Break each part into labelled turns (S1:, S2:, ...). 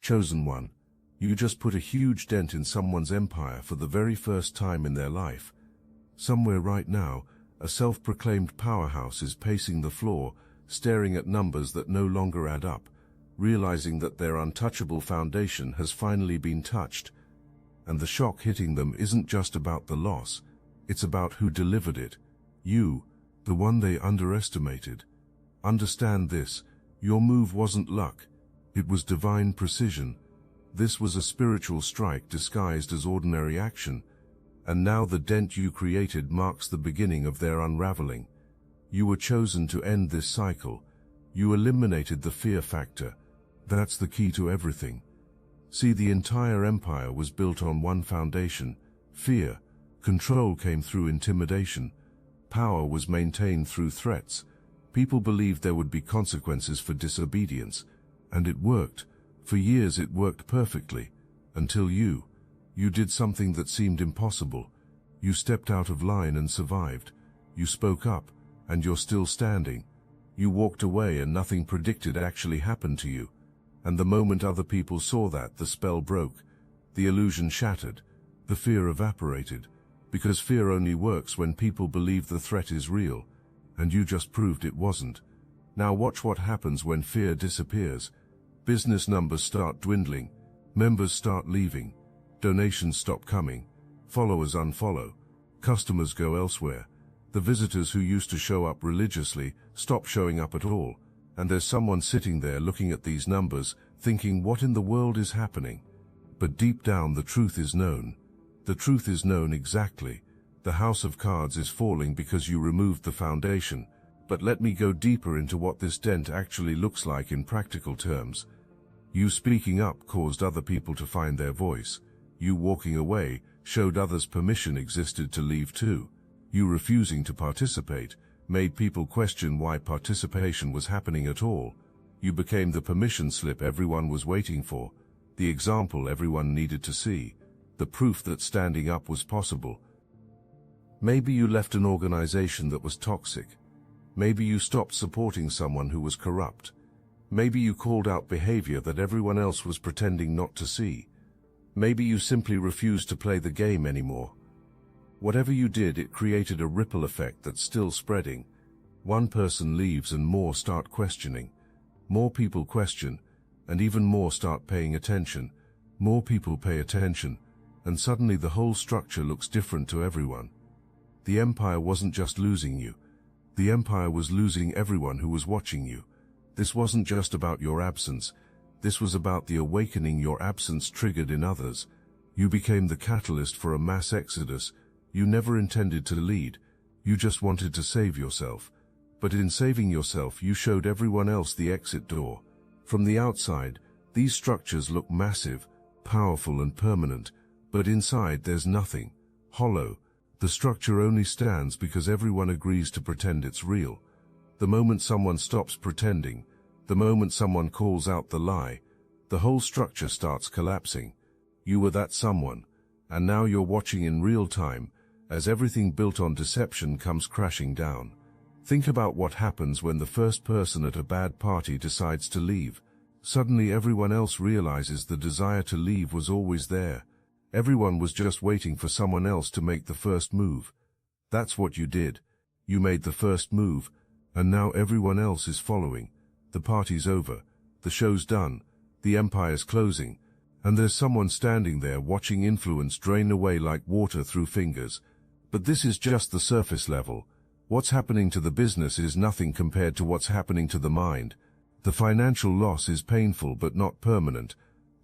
S1: Chosen one, you just put a huge dent in someone's empire for the very first time in their life. Somewhere right now, a self-proclaimed powerhouse is pacing the floor, staring at numbers that no longer add up, realizing that their untouchable foundation has finally been touched. And the shock hitting them isn't just about the loss, it's about who delivered it. You, the one they underestimated. Understand this, your move wasn't luck, it was divine precision. This was a spiritual strike disguised as ordinary action, and now the dent you created marks the beginning of their unraveling. You were chosen to end this cycle. You eliminated the fear factor. That's the key to everything. See, the entire empire was built on one foundation: fear. Control came through intimidation. Power was maintained through threats. People believed there would be consequences for disobedience, and it worked. For years it worked perfectly, until you did something that seemed impossible. You stepped out of line and survived. You spoke up, and you're still standing. You walked away and nothing predicted actually happened to you. And the moment other people saw that, the spell broke. The illusion shattered. The fear evaporated. Because fear only works when people believe the threat is real. And you just proved it wasn't. Now watch what happens when fear disappears. Business numbers start dwindling. Members start leaving. Donations stop coming. Followers unfollow. Customers go elsewhere. The visitors who used to show up religiously stop showing up at all. And there's someone sitting there looking at these numbers, thinking, what in the world is happening? But deep down the truth is known. The truth is known exactly. The house of cards is falling because you removed the foundation. But let me go deeper into what this dent actually looks like in practical terms. You speaking up caused other people to find their voice. You walking away showed others permission existed to leave too. You refusing to participate made people question why participation was happening at all. You became the permission slip everyone was waiting for, the example everyone needed to see, the proof that standing up was possible. Maybe you left an organization that was toxic. Maybe you stopped supporting someone who was corrupt. Maybe you called out behavior that everyone else was pretending not to see. Maybe you simply refused to play the game anymore. Whatever you did, it created a ripple effect that's still spreading. One person leaves and more start questioning. More people question, and even more start paying attention. More people pay attention, and suddenly the whole structure looks different to everyone. The empire wasn't just losing you. The empire was losing everyone who was watching you. This wasn't just about your absence. This was about the awakening your absence triggered in others. You became the catalyst for a mass exodus. You never intended to lead. You just wanted to save yourself. But in saving yourself, you showed everyone else the exit door. From the outside, these structures look massive, powerful and permanent, but inside there's nothing. Hollow. The structure only stands because everyone agrees to pretend it's real. The moment someone stops pretending, the moment someone calls out the lie, the whole structure starts collapsing. You were that someone, and now you're watching in real time as everything built on deception comes crashing down. Think about what happens when the first person at a bad party decides to leave. Suddenly everyone else realizes the desire to leave was always there. Everyone was just waiting for someone else to make the first move. That's what you did. You made the first move, and now everyone else is following. The party's over. The show's done. The empire's closing. And there's someone standing there watching influence drain away like water through fingers. But this is just the surface level. What's happening to the business is nothing compared to what's happening to the mind. The financial loss is painful but not permanent.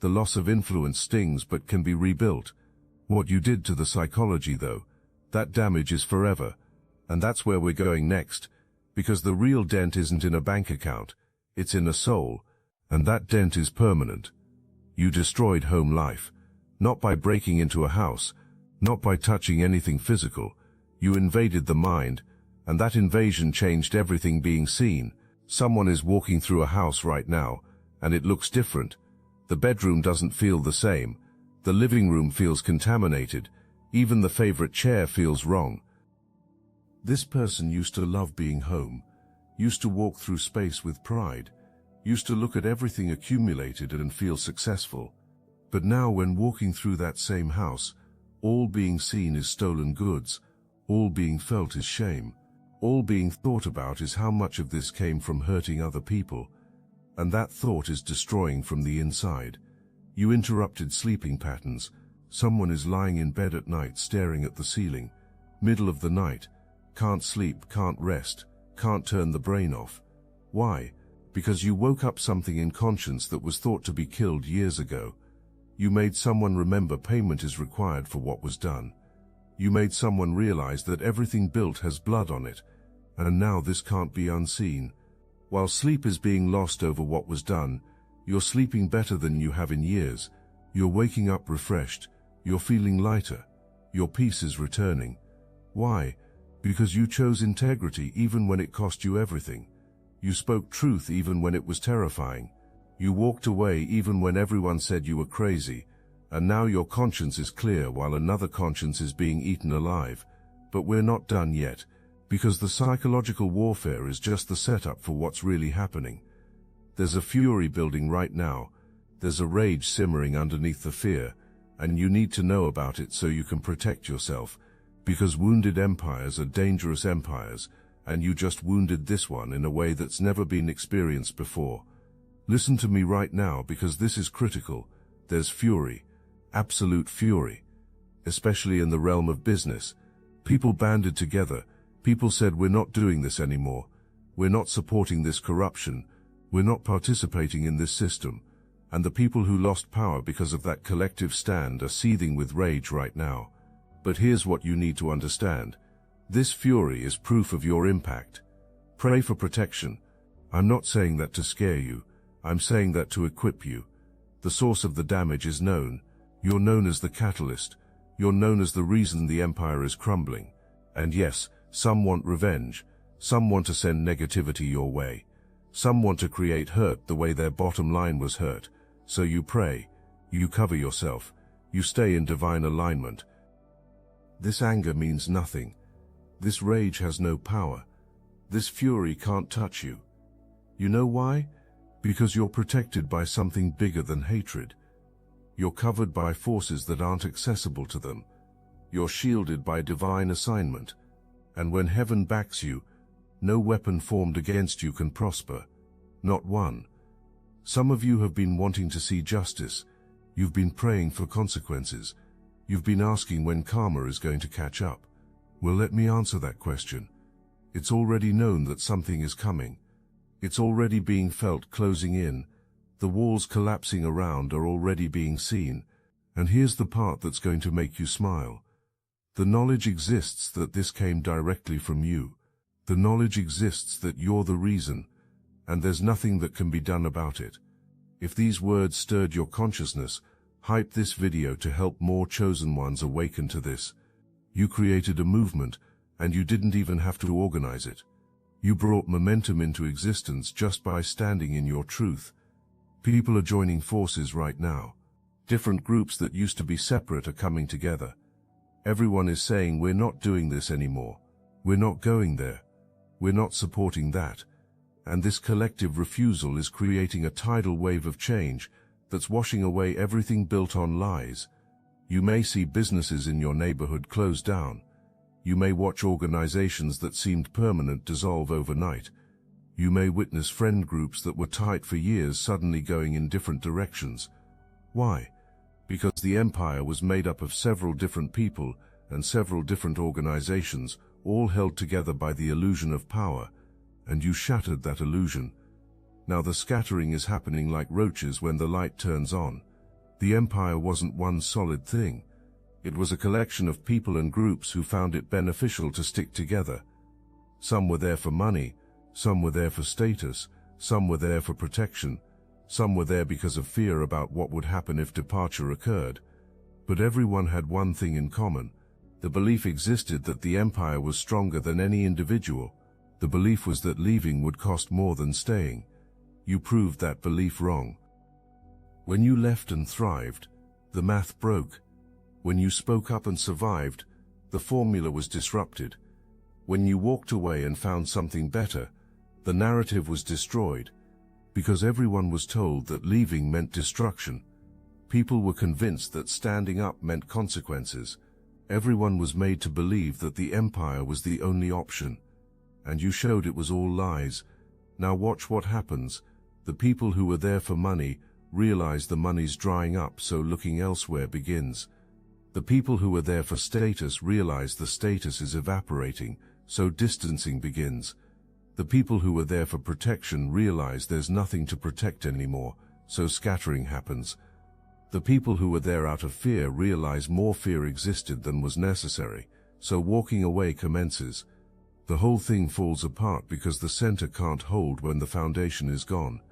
S1: The loss of influence stings but can be rebuilt. What you did to the psychology, though, that damage is forever. And that's where we're going next. Because the real dent isn't in a bank account. It's in a soul. And that dent is permanent. You destroyed home life. Not by breaking into a house. Not by touching anything physical. You invaded the mind. And that invasion changed everything being seen. Someone is walking through a house right now, and it looks different. The bedroom doesn't feel the same. The living room feels contaminated. Even the favorite chair feels wrong. This person used to love being home, used to walk through space with pride, used to look at everything accumulated and feel successful. But now when walking through that same house, all being seen is stolen goods, all being felt is shame, all being thought about is how much of this came from hurting other people, and that thought is destroying from the inside. You interrupted sleeping patterns. Someone is lying in bed at night staring at the ceiling, middle of the night, can't sleep, can't rest, can't turn the brain off. Why? Because you woke up something in conscience that was thought to be killed years ago. You made someone remember payment is required for what was done. You made someone realize that everything built has blood on it, and now this can't be unseen. While sleep is being lost over what was done, you're sleeping better than you have in years. You're waking up refreshed. You're feeling lighter. Your peace is returning. Why? Because you chose integrity even when it cost you everything. You spoke truth even when it was terrifying. You walked away even when everyone said you were crazy. And now your conscience is clear while another conscience is being eaten alive. But we're not done yet, because the psychological warfare is just the setup for what's really happening. There's a fury building right now. There's a rage simmering underneath the fear, and you need to know about it so you can protect yourself, because wounded empires are dangerous empires, and you just wounded this one in a way that's never been experienced before. Listen to me right now, because this is critical. There's fury, absolute fury, especially in the realm of business. People banded together. People said, we're not doing this anymore. We're not supporting this corruption. We're not participating in this system. And the people who lost power because of that collective stand are seething with rage right now. But here's what you need to understand. This fury is proof of your impact. Pray for protection. I'm not saying that to scare you. I'm saying that to equip you. The source of the damage is known. You're known as the catalyst. You're known as the reason the empire is crumbling. And yes, some want revenge. Some want to send negativity your way. Some want to create hurt the way their bottom line was hurt. So you pray. You cover yourself. You stay in divine alignment. This anger means nothing. This rage has no power. This fury can't touch you. You know why? Because you're protected by something bigger than hatred. You're covered by forces that aren't accessible to them. You're shielded by divine assignment. And when heaven backs you, no weapon formed against you can prosper. Not one. Some of you have been wanting to see justice. You've been praying for consequences. You've been asking when karma is going to catch up. Well, let me answer that question. It's already known that something is coming. It's already being felt closing in. The walls collapsing around are already being seen. And here's the part that's going to make you smile. The knowledge exists that this came directly from you. The knowledge exists that you're the reason, and there's nothing that can be done about it. If these words stirred your consciousness, hype this video to help more chosen ones awaken to this. You created a movement, and you didn't even have to organize it. You brought momentum into existence just by standing in your truth. People are joining forces right now. Different groups that used to be separate are coming together. Everyone is saying, we're not doing this anymore. We're not going there. We're not supporting that. And this collective refusal is creating a tidal wave of change that's washing away everything built on lies. You may see businesses in your neighborhood close down. You may watch organizations that seemed permanent dissolve overnight. You may witness friend groups that were tight for years suddenly going in different directions. Why? Because the empire was made up of several different people and several different organizations, all held together by the illusion of power, and you shattered that illusion. Now the scattering is happening like roaches when the light turns on. The empire wasn't one solid thing. It was a collection of people and groups who found it beneficial to stick together. Some were there for money, some were there for status, some were there for protection, some were there because of fear about what would happen if departure occurred. But everyone had one thing in common. The belief existed that the empire was stronger than any individual. The belief was that leaving would cost more than staying. You proved that belief wrong. When you left and thrived, the math broke. When you spoke up and survived, the formula was disrupted. When you walked away and found something better, the narrative was destroyed. because everyone was told that leaving meant destruction. People were convinced that standing up meant consequences. Everyone was made to believe that the empire was the only option. And you showed it was all lies. Now watch what happens. The people who were there for money realize the money's drying up, so looking elsewhere begins. The people who were there for status realize the status is evaporating, so distancing begins. The people who were there for protection realize there's nothing to protect anymore, so scattering happens. The people who were there out of fear realize more fear existed than was necessary, so walking away commences. The whole thing falls apart because the center can't hold when the foundation is gone.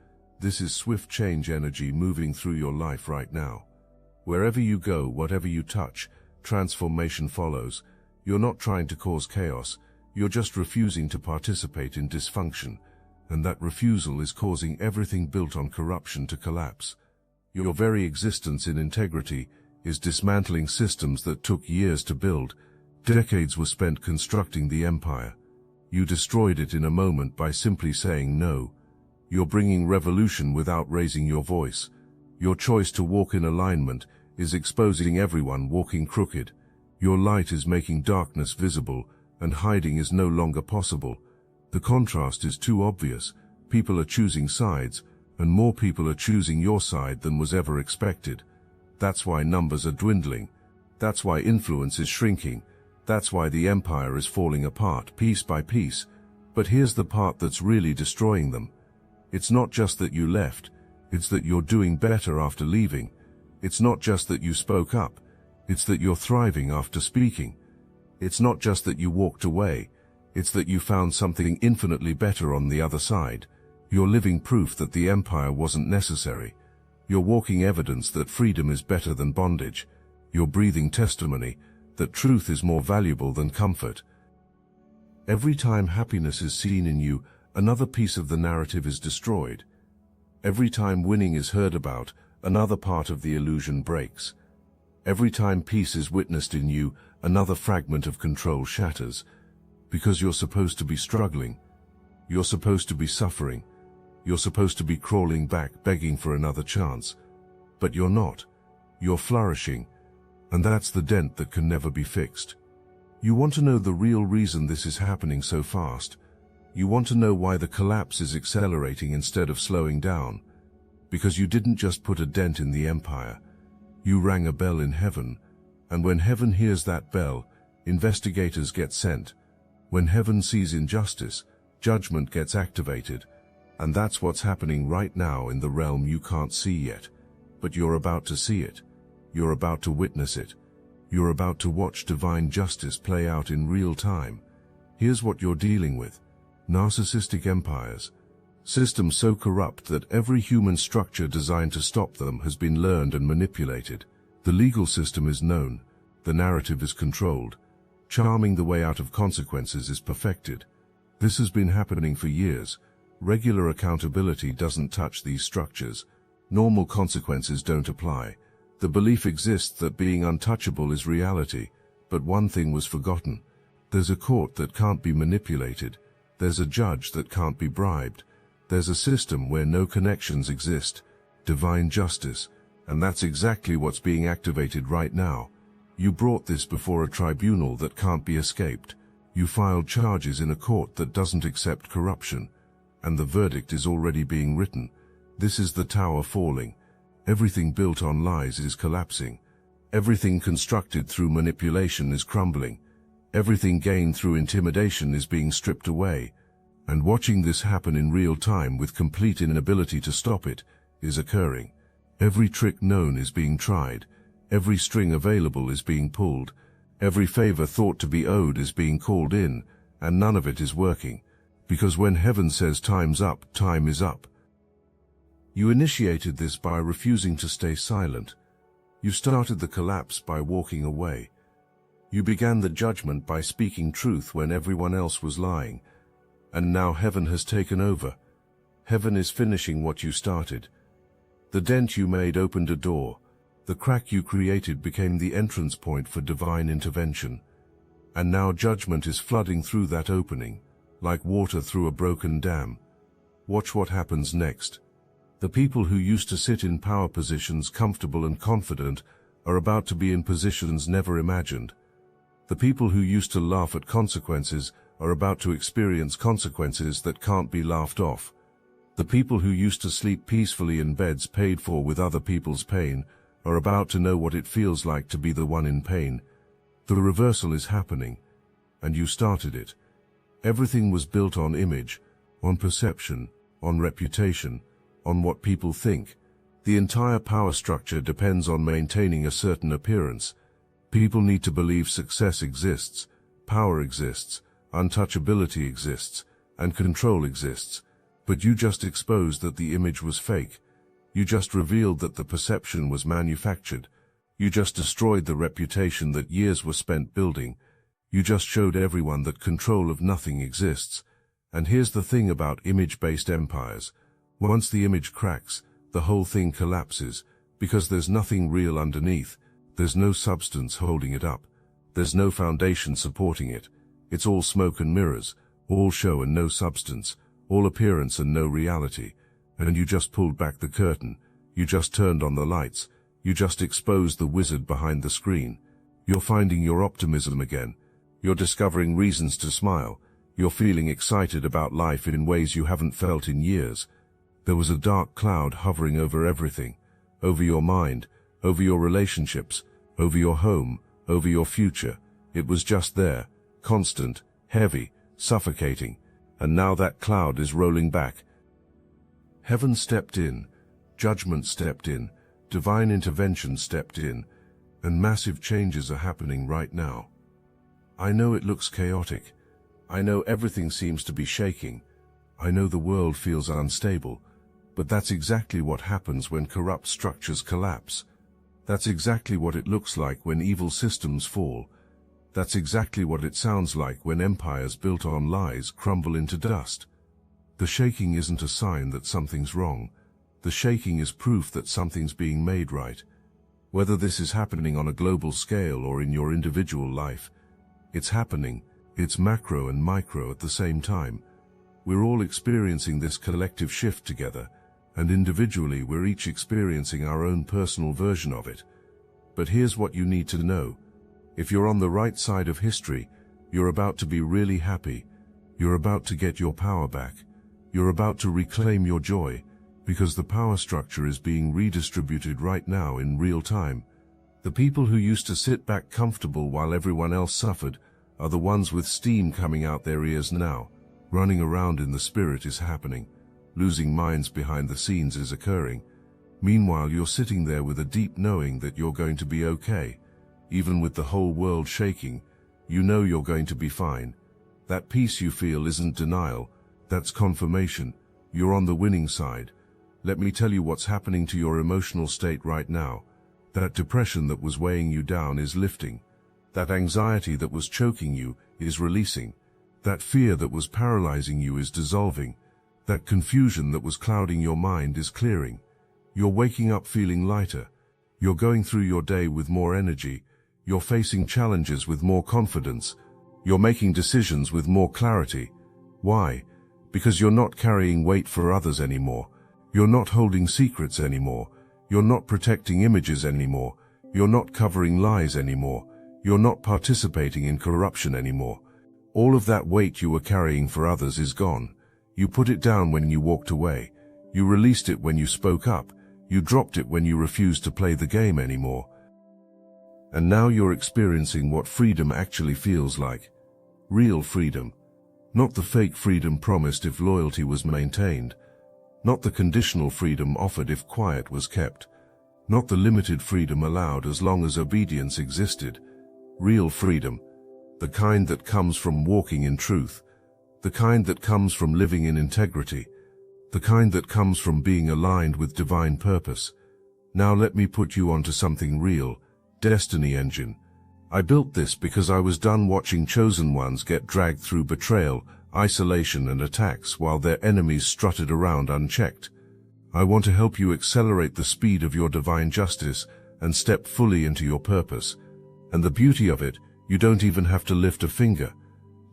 S1: This is swift change energy moving through your life right now. Wherever you go, whatever you touch, transformation follows. You're not trying to cause chaos, you're just refusing to participate in dysfunction, and that refusal is causing everything built on corruption to collapse. Your very existence in integrity is dismantling systems that took years to build. Decades were spent constructing the empire. You destroyed it in a moment by simply saying no. You're bringing revolution without raising your voice. Your choice to walk in alignment is exposing everyone walking crooked. Your light is making darkness visible, and hiding is no longer possible. The contrast is too obvious. People are choosing sides, and more people are choosing your side than was ever expected. That's why numbers are dwindling. That's why influence is shrinking. That's why the empire is falling apart piece by piece. But here's the part that's really destroying them. It's not just that you left, it's that you're doing better after leaving. It's not just that you spoke up, it's that you're thriving after speaking. It's not just that you walked away, it's that you found something infinitely better on the other side. You're living proof that the empire wasn't necessary. You're walking evidence that freedom is better than bondage. You're breathing testimony that truth is more valuable than comfort. Every time happiness is seen in you, another piece of the narrative is destroyed. Every time winning is heard about, another part of the illusion breaks. Every time peace is witnessed in you, another fragment of control shatters. Because you're supposed to be struggling. You're supposed to be suffering. You're supposed to be crawling back, begging for another chance. But you're not. You're flourishing. And that's the dent that can never be fixed. You want to know the real reason this is happening so fast. You want to know why the collapse is accelerating instead of slowing down. Because you didn't just put a dent in the empire. You rang a bell in heaven. And when heaven hears that bell, investigators get sent. When heaven sees injustice, judgment gets activated. And that's what's happening right now in the realm you can't see yet. But you're about to see it. You're about to witness it. You're about to watch divine justice play out in real time. Here's what you're dealing with. Narcissistic empires. Systems so corrupt that every human structure designed to stop them has been learned and manipulated. The legal system is known. The narrative is controlled. Charming the way out of consequences is perfected. This has been happening for years. Regular accountability doesn't touch these structures. Normal consequences don't apply. The belief exists that being untouchable is reality, but one thing was forgotten. There's a court that can't be manipulated. There's a judge that can't be bribed. There's a system where no connections exist. Divine justice. And that's exactly what's being activated right now. You brought this before a tribunal that can't be escaped. You filed charges in a court that doesn't accept corruption. And the verdict is already being written. This is the tower falling. Everything built on lies is collapsing. Everything constructed through manipulation is crumbling. Everything gained through intimidation is being stripped away. And watching this happen in real time with complete inability to stop it is occurring. Every trick known is being tried. Every string available is being pulled. Every favor thought to be owed is being called in, and none of it is working. Because when heaven says time's up, time is up. You initiated this by refusing to stay silent. You started the collapse by walking away. You began the judgment by speaking truth when everyone else was lying. And now heaven has taken over. Heaven is finishing what you started. The dent you made opened a door. The crack you created became the entrance point for divine intervention. And now judgment is flooding through that opening, like water through a broken dam. Watch what happens next. The people who used to sit in power positions comfortable and confident are about to be in positions never imagined. The people who used to laugh at consequences are about to experience consequences that can't be laughed off. The people who used to sleep peacefully in beds paid for with other people's pain are about to know what it feels like to be the one in pain. The reversal is happening, and you started it. Everything was built on image, on perception, on reputation, on what people think. The entire power structure depends on maintaining a certain appearance. People need to believe success exists, power exists, untouchability exists, and control exists. But you just exposed that the image was fake. You just revealed that the perception was manufactured. You just destroyed the reputation that years were spent building. You just showed everyone that control of nothing exists. And here's the thing about image-based empires. Once the image cracks, the whole thing collapses, because there's nothing real underneath. There's no substance holding it up. There's no foundation supporting it. It's all smoke and mirrors, all show and no substance, all appearance and no reality. And you just pulled back the curtain. You just turned on the lights. You just exposed the wizard behind the screen. You're finding your optimism again. You're discovering reasons to smile. You're feeling excited about life in ways you haven't felt in years. There was a dark cloud hovering over everything, over your mind, over your relationships, over your home, over your future. It was just there, constant, heavy, suffocating. And now that cloud is rolling back. Heaven stepped in, judgment stepped in, divine intervention stepped in, and massive changes are happening right now. I know it looks chaotic. I know everything seems to be shaking. I know the world feels unstable. But that's exactly what happens when corrupt structures collapse. That's exactly what it looks like when evil systems fall. That's exactly what it sounds like when empires built on lies crumble into dust. The shaking isn't a sign that something's wrong. The shaking is proof that something's being made right. Whether this is happening on a global scale or in your individual life, it's happening. It's macro and micro at the same time. We're all experiencing this collective shift together, and individually we're each experiencing our own personal version of it. But here's what you need to know. If you're on the right side of history, you're about to be really happy. You're about to get your power back. You're about to reclaim your joy, because the power structure is being redistributed right now in real time. The people who used to sit back comfortable while everyone else suffered are the ones with steam coming out their ears now. Running around in the spirit is happening. Losing minds behind the scenes is occurring. Meanwhile, you're sitting there with a deep knowing that you're going to be okay. Even with the whole world shaking, you know you're going to be fine. That peace you feel isn't denial, that's confirmation. You're on the winning side. Let me tell you what's happening to your emotional state right now. That depression that was weighing you down is lifting. That anxiety that was choking you is releasing. That fear that was paralyzing you is dissolving. That confusion that was clouding your mind is clearing. You're waking up feeling lighter. You're going through your day with more energy. You're facing challenges with more confidence. You're making decisions with more clarity. Why? Because you're not carrying weight for others anymore. You're not holding secrets anymore. You're not protecting images anymore. You're not covering lies anymore. You're not participating in corruption anymore. All of that weight you were carrying for others is gone. You put it down when you walked away. You released it when you spoke up. You dropped it when you refused to play the game anymore. And now you're experiencing what freedom actually feels like. Real freedom. Not the fake freedom promised if loyalty was maintained. Not the conditional freedom offered if quiet was kept. Not the limited freedom allowed as long as obedience existed. Real freedom. The kind that comes from walking in truth. The kind that comes from living in integrity. The kind that comes from being aligned with divine purpose. Now let me put you onto something real. Destiny Engine. I built this because I was done watching chosen ones get dragged through betrayal, isolation and attacks while their enemies strutted around unchecked. I want to help you accelerate the speed of your divine justice and step fully into your purpose. And the beauty of it, you don't even have to lift a finger.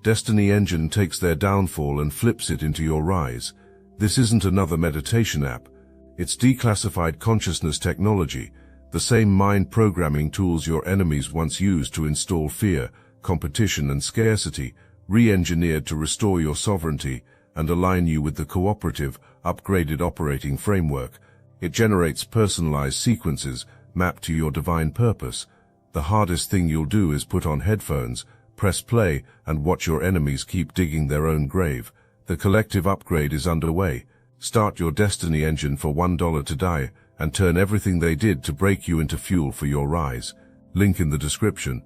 S1: Destiny Engine takes their downfall and flips it into your rise. This isn't another meditation app. It's declassified consciousness technology, the same mind programming tools your enemies once used to install fear, competition and scarcity, re-engineered to restore your sovereignty and align you with the cooperative, upgraded operating framework. It generates personalized sequences mapped to your divine purpose. The hardest thing you'll do is put on headphones, press play, and watch your enemies keep digging their own grave. The collective upgrade is underway. Start your destiny engine for $1 to die and turn everything they did to break you into fuel for your rise. Link in the description.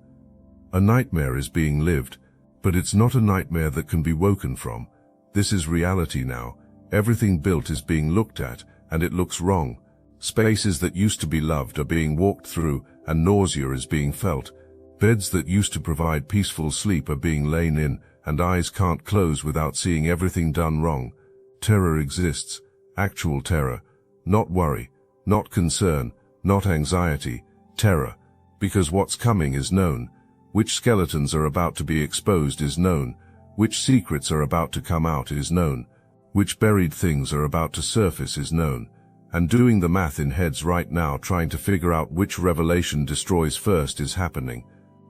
S1: A nightmare is being lived, but it's not a nightmare that can be woken from. This is reality now. Everything built is being looked at, and it looks wrong. Spaces that used to be loved are being walked through, and nausea is being felt. Beds that used to provide peaceful sleep are being lain in, and eyes can't close without seeing everything done wrong. Terror exists, actual terror, not worry, not concern, not anxiety, terror, because what's coming is known. Which skeletons are about to be exposed is known. Which secrets are about to come out is known. Which buried things are about to surface is known. And doing the math in heads right now trying to figure out which revelation destroys first is happening.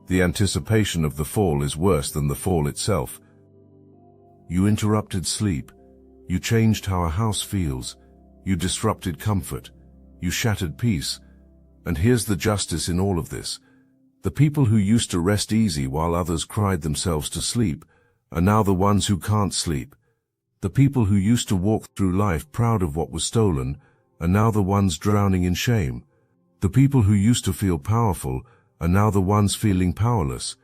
S1: The anticipation of the fall is worse than the fall itself. You interrupted sleep. You changed how a house feels. You disrupted comfort. You shattered peace. And here's the justice in all of this. The people who used to rest easy while others cried themselves to sleep are now the ones who can't sleep. The people who used to walk through life proud of what was stolen are now the ones drowning in shame. The people who used to feel powerful are now the ones feeling powerless.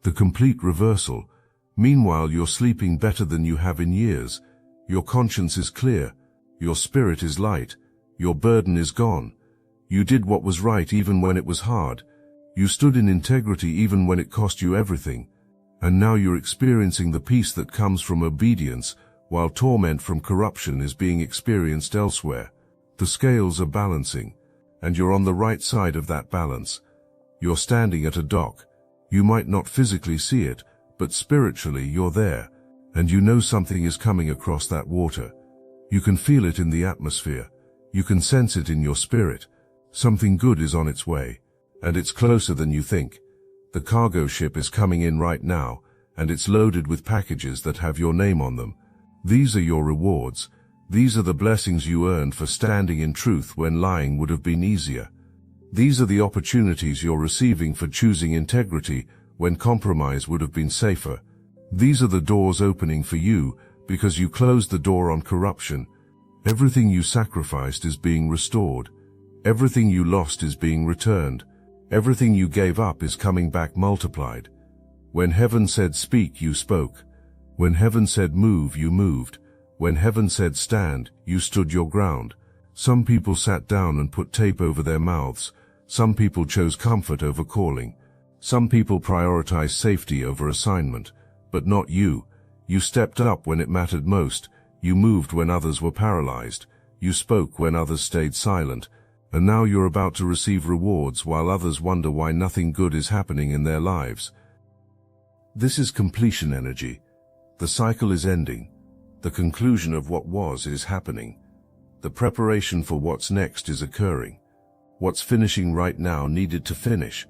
S1: The complete reversal. Meanwhile, you're sleeping better than you have in years. Your conscience is clear. Your spirit is light. Your burden is gone. You did what was right even when it was hard. You stood in integrity even when it cost you everything. And now you're experiencing the peace that comes from obedience, while torment from corruption is being experienced elsewhere. The scales are balancing, and you're on the right side of that balance. You're standing at a dock. You might not physically see it, but spiritually you're there, and you know something is coming across that water. You can feel it in the atmosphere. You can sense it in your spirit. Something good is on its way, and it's closer than you think. The cargo ship is coming in right now, and it's loaded with packages that have your name on them. These are your rewards. These are the blessings you earned for standing in truth when lying would have been easier. These are the opportunities you're receiving for choosing integrity when compromise would have been safer. These are the doors opening for you because you closed the door on corruption. Everything you sacrificed is being restored. Everything you lost is being returned. Everything you gave up is coming back multiplied. When heaven said speak, you spoke. When heaven said move, you moved. When heaven said stand, you stood your ground. Some people sat down and put tape over their mouths. Some people chose comfort over calling. Some people prioritized safety over assignment. But not you. You stepped up when it mattered most. You moved when others were paralyzed. You spoke when others stayed silent. And now you're about to receive rewards while others wonder why nothing good is happening in their lives. This is completion energy. The cycle is ending. The conclusion of what was is happening. The preparation for what's next is occurring. What's finishing right now needed to finish.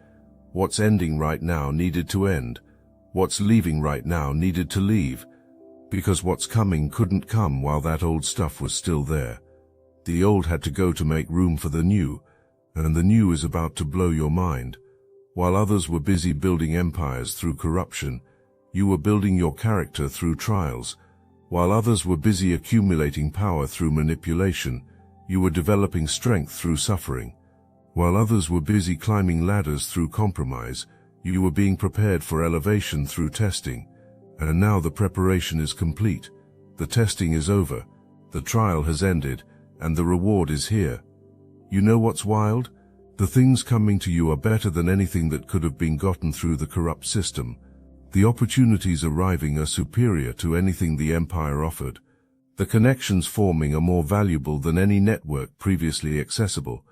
S1: What's ending right now needed to end. What's leaving right now needed to leave. Because what's coming couldn't come while that old stuff was still there. The old had to go to make room for the new, and the new is about to blow your mind. While others were busy building empires through corruption, you were building your character through trials. While others were busy accumulating power through manipulation, you were developing strength through suffering. While others were busy climbing ladders through compromise, you were being prepared for elevation through testing. And now the preparation is complete. The testing is over. The trial has ended, and the reward is here. You know what's wild? The things coming to you are better than anything that could have been gotten through the corrupt system. The opportunities arriving are superior to anything the empire offered. The connections forming are more valuable than any network previously accessible.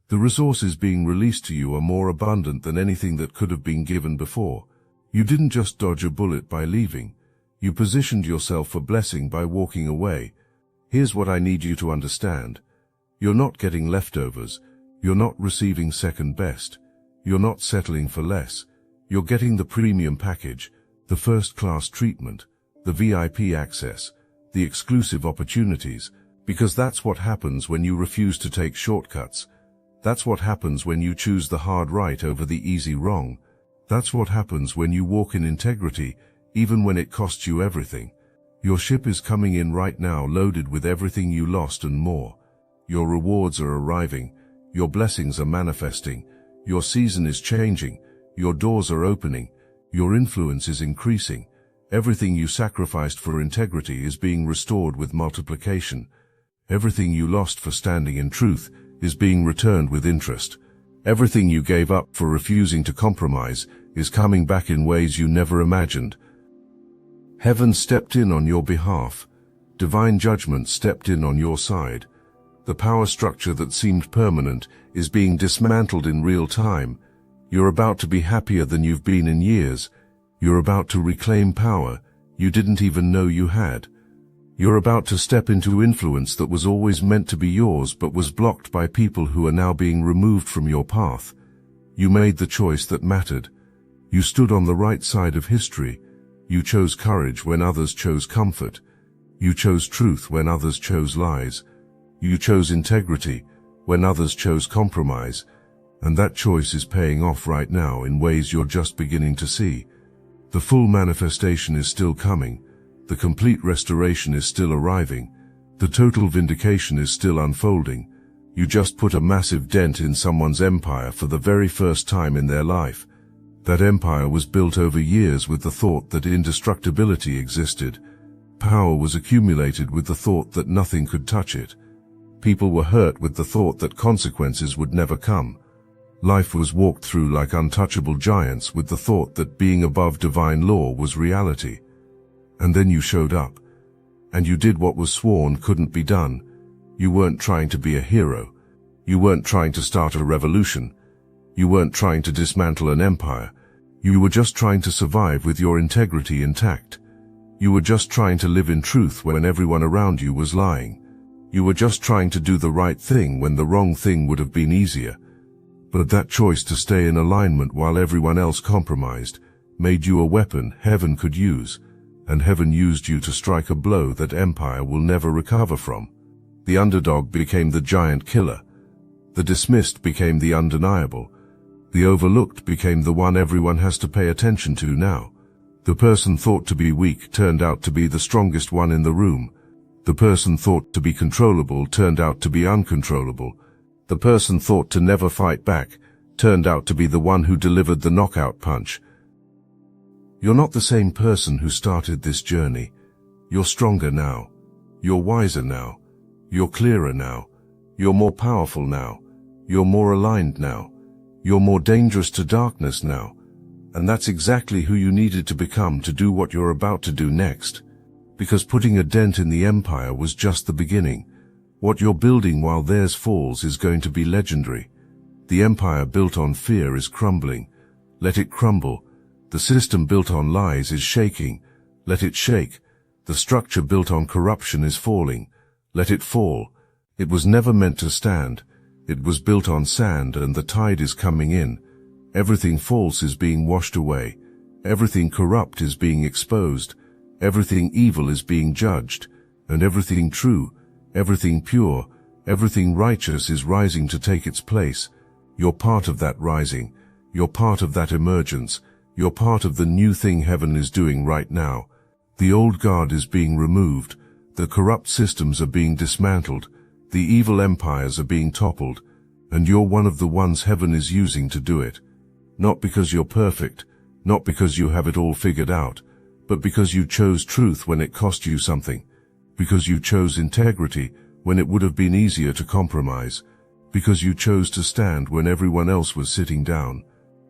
S1: The resources being released to you are more abundant than anything that could have been given before. You didn't just dodge a bullet by leaving. You positioned yourself for blessing by walking away. Here's what I need you to understand. You're not getting leftovers. You're not receiving second best. You're not settling for less. You're getting the premium package, the first-class treatment, the VIP access, the exclusive opportunities, because that's what happens when you refuse to take shortcuts. That's what happens when you choose the hard right over the easy wrong. That's what happens when you walk in integrity, even when it costs you everything. Your ship is coming in right now loaded with everything you lost and more. Your rewards are arriving. Your blessings are manifesting. Your season is changing. Your doors are opening. Your influence is increasing. Everything you sacrificed for integrity is being restored with multiplication. Everything you lost for standing in truth is being returned with interest. Everything you gave up for refusing to compromise is coming back in ways you never imagined. Heaven stepped in on your behalf. Divine judgment stepped in on your side. The power structure that seemed permanent is being dismantled in real time. You're about to be happier than you've been in years. You're about to reclaim power you didn't even know you had. You're about to step into influence that was always meant to be yours but was blocked by people who are now being removed from your path. You made the choice that mattered. You stood on the right side of history. You chose courage when others chose comfort. You chose truth when others chose lies. You chose integrity when others chose compromise. And that choice is paying off right now in ways you're just beginning to see. The full manifestation is still coming. The complete restoration is still arriving. The total vindication is still unfolding. You just put a massive dent in someone's empire for the very first time in their life. That empire was built over years with the thought that indestructibility existed. Power was accumulated with the thought that nothing could touch it. People were hurt with the thought that consequences would never come. Life was walked through like untouchable giants with the thought that being above divine law was reality. And then you showed up. And you did what was sworn couldn't be done. You weren't trying to be a hero. You weren't trying to start a revolution. You weren't trying to dismantle an empire. You were just trying to survive with your integrity intact. You were just trying to live in truth when everyone around you was lying. You were just trying to do the right thing when the wrong thing would have been easier. But that choice to stay in alignment while everyone else compromised made you a weapon heaven could use, and heaven used you to strike a blow that empire will never recover from. The underdog became the giant killer. The dismissed became the undeniable. The overlooked became the one everyone has to pay attention to now. The person thought to be weak turned out to be the strongest one in the room. The person thought to be controllable turned out to be uncontrollable. The person thought to never fight back turned out to be the one who delivered the knockout punch. You're not the same person who started this journey. You're stronger now. You're wiser now. You're clearer now. You're more powerful now. You're more aligned now. You're more dangerous to darkness now. And that's exactly who you needed to become to do what you're about to do next. Because putting a dent in the empire was just the beginning. What you're building while theirs falls is going to be legendary. The empire built on fear is crumbling. Let it crumble. The system built on lies is shaking. Let it shake. The structure built on corruption is falling. Let it fall. It was never meant to stand. It was built on sand and the tide is coming in. Everything false is being washed away. Everything corrupt is being exposed. Everything evil is being judged. And everything true, everything pure, everything righteous is rising to take its place. You're part of that rising. You're part of that emergence. You're part of the new thing heaven is doing right now. The old guard is being removed. The corrupt systems are being dismantled. The evil empires are being toppled. And you're one of the ones heaven is using to do it. Not because you're perfect, not because you have it all figured out, but because you chose truth when it cost you something. Because you chose integrity when it would have been easier to compromise. Because you chose to stand when everyone else was sitting down.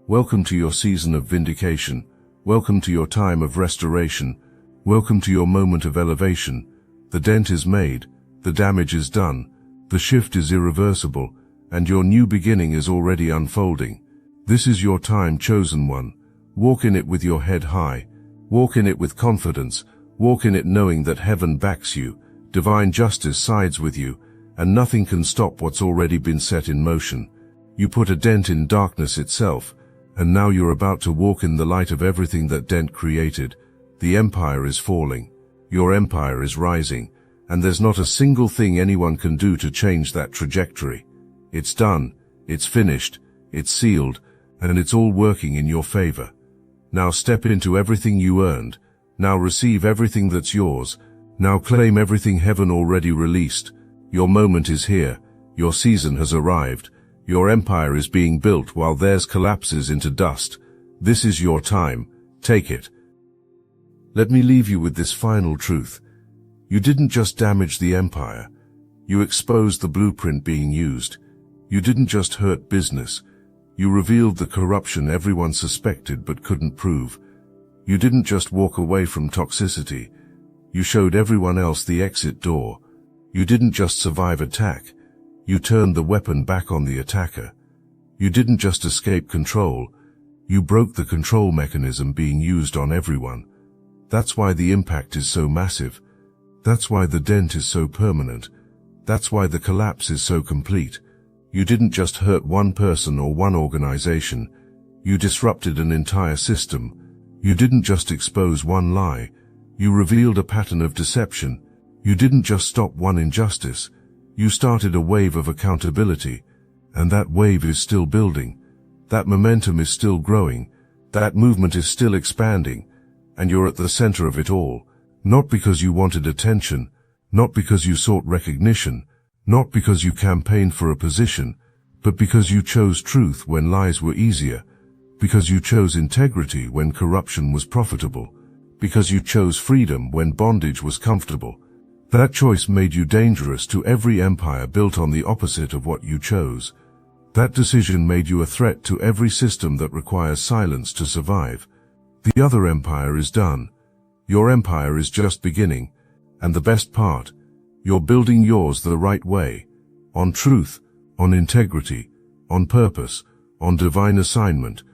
S1: Welcome to your season of vindication. Welcome to your time of restoration. Welcome to your moment of elevation. The dent is made. The damage is done. The shift is irreversible. And your new beginning is already unfolding. This is your time, chosen one. Walk in it with your head high. Walk in it with confidence. Walk in it knowing that heaven backs you. Divine justice sides with you. and nothing can stop what's already been set in motion. You put a dent in darkness itself, and now you're about to walk in the light of everything that Dent created. The empire is falling. Your empire is rising, and there's not a single thing anyone can do to change that trajectory. It's done, it's finished, it's sealed, and it's all working in your favor. Now step into everything you earned. Now receive everything that's yours. Now claim everything heaven already released. Your moment is here. Your season has arrived. Your empire is being built while theirs collapses into dust. This is your time. Take it. Let me leave you with this final truth. You didn't just damage the empire. You exposed the blueprint being used. You didn't just hurt business. You revealed the corruption everyone suspected but couldn't prove. You didn't just walk away from toxicity. You showed everyone else the exit door. You didn't just survive attack. You turned the weapon back on the attacker. You didn't just escape control. You broke the control mechanism being used on everyone. That's why the impact is so massive. That's why the dent is so permanent. That's why the collapse is so complete. You didn't just hurt one person or one organization. You disrupted an entire system. You didn't just expose one lie. You revealed a pattern of deception. You didn't just stop one injustice. You started a wave of accountability, and that wave is still building. That momentum is still growing. That movement is still expanding, and you're at the center of it all. Not because you wanted attention, not because you sought recognition, not because you campaigned for a position, but because you chose truth when lies were easier, because you chose integrity when corruption was profitable, because you chose freedom when bondage was comfortable. That choice made you dangerous to every empire built on the opposite of what you chose. That decision made you a threat to every system that requires silence to survive. The other empire is done. Your empire is just beginning. And the best part, you're building yours the right way. On truth, on integrity, on purpose, on divine assignment.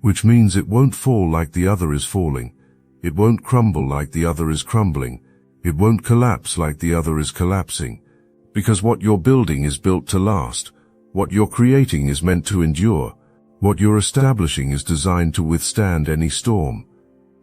S1: Which means it won't fall like the other is falling. It won't crumble like the other is crumbling. It won't collapse like the other is collapsing. Because what you're building is built to last. What you're creating is meant to endure. What you're establishing is designed to withstand any storm.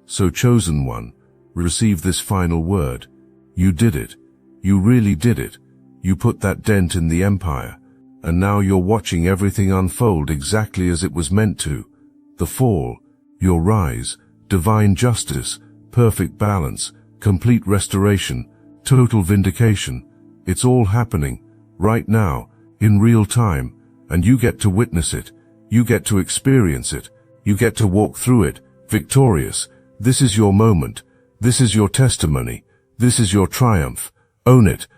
S1: So chosen one, receive this final word. You did it. You really did it. You put that dent in the empire. And now you're watching everything unfold exactly as it was meant to. The fall, your rise, divine justice, perfect balance, complete restoration, total vindication. It's all happening, right now, in real time, and you get to witness it. You get to experience it. You get to walk through it, victorious. This is your moment. This is your testimony. This is your triumph. Own it.